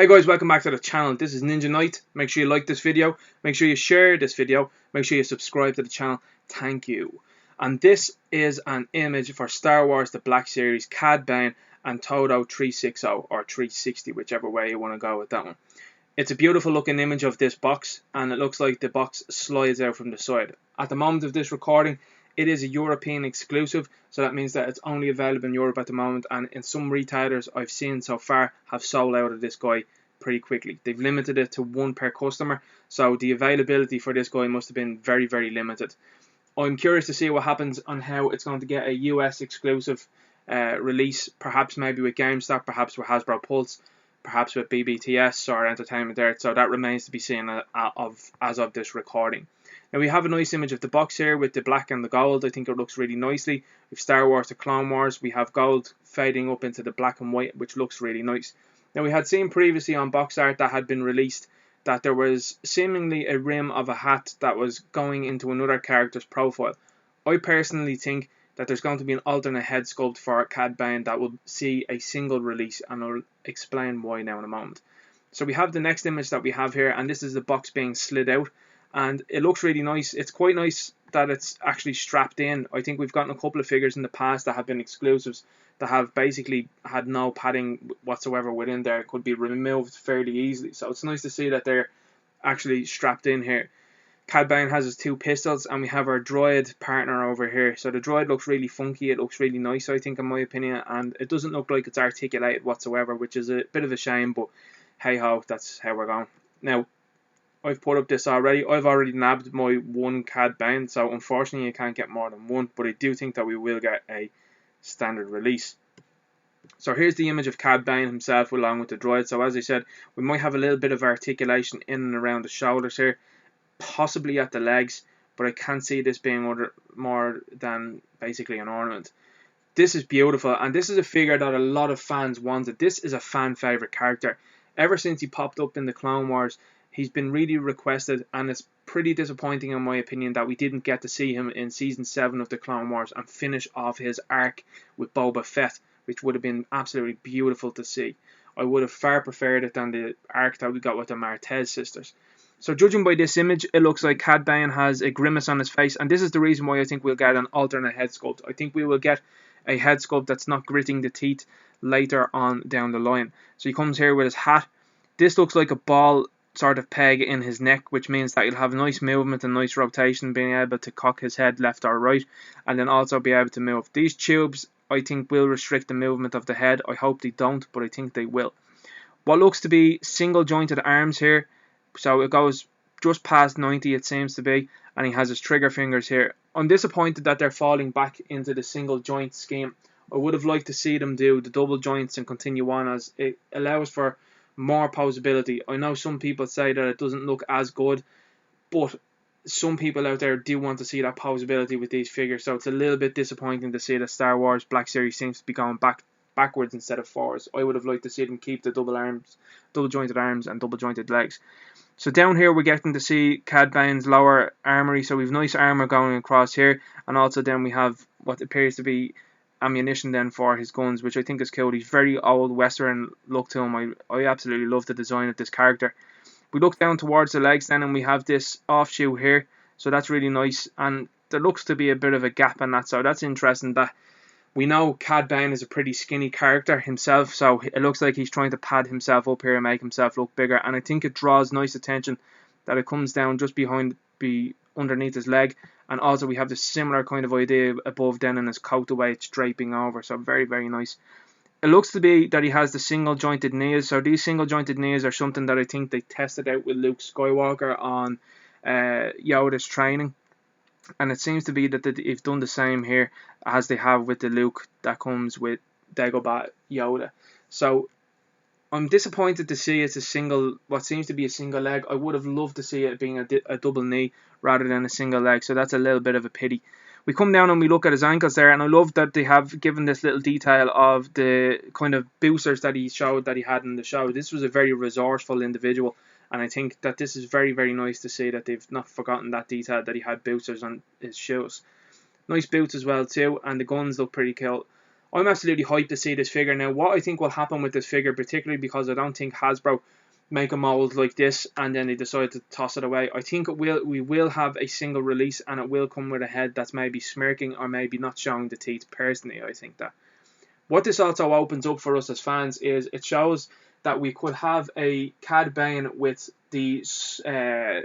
Hey guys, welcome back to the channel. This is Ninja Knight. Make sure you like this video, make sure you share this video, make sure you subscribe to the channel. Thank you. And this is an image for Star Wars The Black Series, Cad Bane and Todo 360 or 360, whichever way you want to go with that one. It's a beautiful looking image of this box, and it looks like the box slides out from the side. At the moment of this recording, it is a European exclusive, so that means that it's only available in Europe at the moment, and in some retailers I've seen so far have sold out of this guy pretty quickly. They've limited it to one per customer, so the availability for this guy must have been very, very limited. I'm curious to see what happens on how it's going to get a US exclusive release, perhaps maybe with GameStop, perhaps with Hasbro Pulse, perhaps with BBTS or Entertainment Earth, so that remains to be seen as of this recording. Now we have a nice image of the box here with the black and the gold. I think it looks really nicely. With Star Wars The Clone Wars, we have gold fading up into the black and white, which looks really nice. Now we had seen previously on box art that had been released that there was seemingly a rim of a hat that was going into another character's profile. I personally think that there's going to be an alternate head sculpt for Cad Bane that will see a single release, and I'll explain why now in a moment. So we have the next image that we have here, and this is the box being slid out, and it looks really nice. It's quite nice that it's actually strapped in. I think we've gotten a couple of figures in the past that have been exclusives that have basically had no padding whatsoever within there. It could be removed fairly easily, so it's nice to see that they're actually strapped in here. Cad Bane has his two pistols, and we have our droid partner over here. So the droid looks really funky, it looks really nice, I think, in my opinion, and it doesn't look like it's articulated whatsoever, which is a bit of a shame, but hey ho, that's how we're going. Now, I've put up this already. I've already nabbed my one Cad Bane, so unfortunately you can't get more than one, but I do think that we will get a standard release. So here's the image of Cad Bane himself along with the droid. So as I said, we might have a little bit of articulation in and around the shoulders here, possibly at the legs, but I can't see this being more than basically an ornament. This is beautiful, and this is a figure that a lot of fans wanted. This is a fan favorite character. Ever since he popped up in the Clone Wars, he's been really requested, and it's pretty disappointing in my opinion that we didn't get to see him in Season 7 of the Clone Wars and finish off his arc with Boba Fett, which would have been absolutely beautiful to see. I would have far preferred it than the arc that we got with the Martez sisters. So judging by this image, it looks like Cad Bane has a grimace on his face, and this is the reason why I think we'll get an alternate head sculpt. I think we will get a head sculpt that's not gritting the teeth later on down the line. So he comes here with his hat. This looks like a ball sort of peg in his neck, which means that he'll have nice movement and nice rotation, being able to cock his head left or right, and then also be able to move. These tubes, I think, will restrict the movement of the head. I hope they don't, but I think they will. What looks to be single jointed arms here, so it goes just past 90, it seems to be, and he has his trigger fingers here. I'm disappointed that they're falling back into the single joint scheme. I would have liked to see them do the double joints and continue on, as it allows for more posability. I know some people say that it doesn't look as good, but some people out there do want to see that posability with these figures, so it's a little bit disappointing to see that Star Wars Black Series seems to be going backwards instead of forwards. I would have liked to see them keep the double jointed arms and double jointed legs. So down here we're getting to see Cad Bane's lower armory, so we've nice armor going across here, and also then we have what appears to be ammunition then for his guns, which I think is cool. He's very old western look to him. I absolutely love the design of this character. We look down towards the legs then, and we have this offshoot here, so that's really nice, and there looks to be a bit of a gap in that, so that's interesting. That we know Cad Bane is a pretty skinny character himself, so it looks like he's trying to pad himself up here and make himself look bigger, and I think it draws nice attention that it comes down just underneath his leg, and also we have this similar kind of idea above then in his coat, the way it's draping over, so very, very nice. It looks to be that he has the single jointed knees, so these single jointed knees are something that I think they tested out with Luke Skywalker on Yoda's training, and it seems to be that they've done the same here as they have with the Luke that comes with Dagobah Yoda. So I'm disappointed to see it's what seems to be a single leg. I would have loved to see it being a double knee rather than a single leg, so that's a little bit of a pity. We come down and we look at his ankles there, and I love that they have given this little detail of the kind of boosters that he showed that he had in the show. This was a very resourceful individual, and I think that this is very, very nice to see that they've not forgotten that detail, that he had boosters on his shoes. Nice boots as well too, and the guns look pretty cool. I'm absolutely hyped to see this figure. Now, what I think will happen with this figure, particularly because I don't think Hasbro make a mold like this and then they decide to toss it away. I think we will have a single release, and it will come with a head that's maybe smirking or maybe not showing the teeth. Personally, I think that. What this also opens up for us as fans is it shows that we could have a Cad Bane with the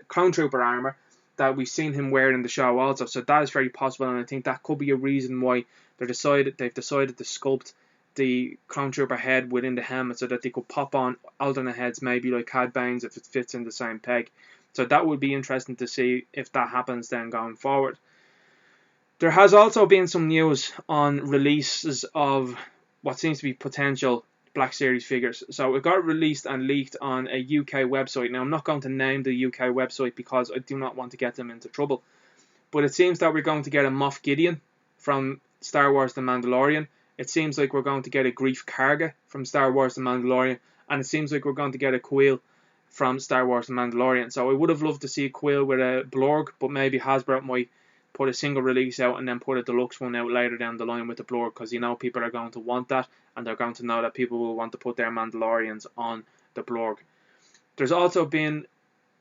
Clone Trooper armor that we've seen him wear in the show also. So that is very possible, and I think that could be a reason why they've decided to sculpt the Clone Trooper head within the helmet so that they could pop on alternate heads, maybe like Cad Bane's, if it fits in the same peg. So that would be interesting to see if that happens then going forward. There has also been some news on releases of what seems to be potential Black Series figures. So it got released and leaked on a UK website. Now, I'm not going to name the UK website because I do not want to get them into trouble. But it seems that we're going to get a Moff Gideon from Star Wars The Mandalorian. It seems like we're going to get a Grief Karga from Star Wars The Mandalorian. And it seems like we're going to get a Quill from Star Wars The Mandalorian. So I would have loved to see a Quill with a Blorg, but maybe Hasbro might put a single release out and then put a deluxe one out later down the line with the Blorg, because you know people are going to want that, and they're going to know that people will want to put their Mandalorians on the Blorg. There's also been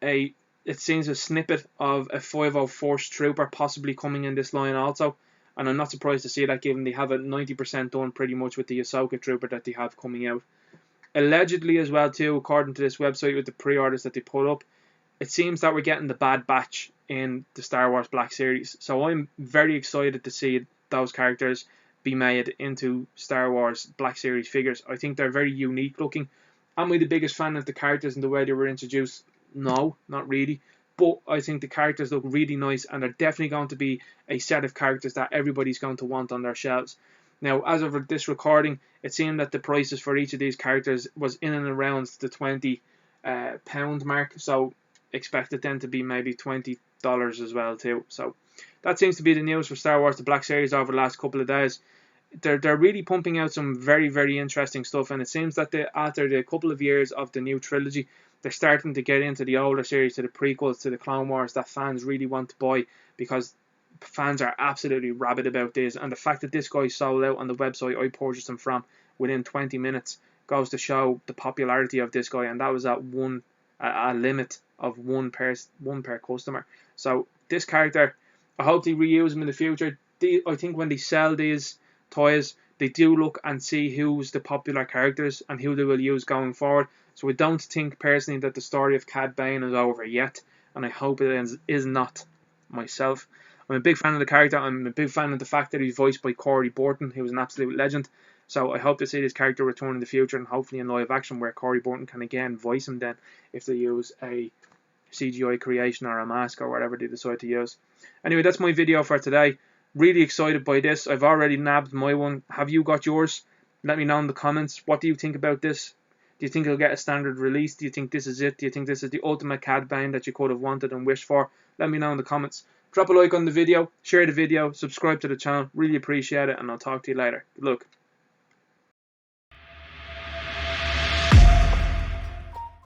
it seems a snippet of a 5.0 Force Trooper possibly coming in this line also, and I'm not surprised to see that, given they have it 90% done pretty much with the Ahsoka Trooper that they have coming out. Allegedly as well too, according to this website with the pre-orders that they put up, it seems that we're getting the Bad Batch in the Star Wars Black Series. So I'm very excited to see those characters be made into Star Wars Black Series figures. I think they're very unique looking. Am I the biggest fan of the characters and the way they were introduced? No, not really. But I think the characters look really nice, and they're definitely going to be a set of characters that everybody's going to want on their shelves. Now, as of this recording, it seemed that the prices for each of these characters was in and around the £20 mark. So expect it then to be maybe $20 as well too. So that seems to be the news for Star Wars The Black Series over the last couple of days. They're really pumping out some very, very interesting stuff, and it seems that after the couple of years of the new trilogy, they're starting to get into the older series, to the prequels, to the Clone Wars, that fans really want to buy, because fans are absolutely rabid about this. And the fact that this guy sold out on the website I purchased him from within 20 minutes goes to show the popularity of this guy, and that was at a limit of one per customer. So this character, I hope they reuse him in the future. I think when they sell these toys, they do look and see who's the popular characters and who they will use going forward. So I don't think personally that the story of Cad Bane is over yet, and I hope it is not myself. I'm a big fan of the character. I'm a big fan of the fact that he's voiced by Corey Burton, who was an absolute legend. So I hope to see this character return in the future, and hopefully in live action, where Corey Burton can again voice him then, if they use a CGI creation or a mask or whatever they decide to use. Anyway, that's my video for today. Really excited by this. I've already nabbed my one. Have you got yours? Let me know in the comments. What do you think about this? Do you think it'll get a standard release? Do you think this is it? Do you think this is the ultimate Cad Bane that you could have wanted and wished for? Let me know in the comments. Drop a like on the video, share the video, subscribe to the channel. Really appreciate it, and I'll talk to you later. Good luck.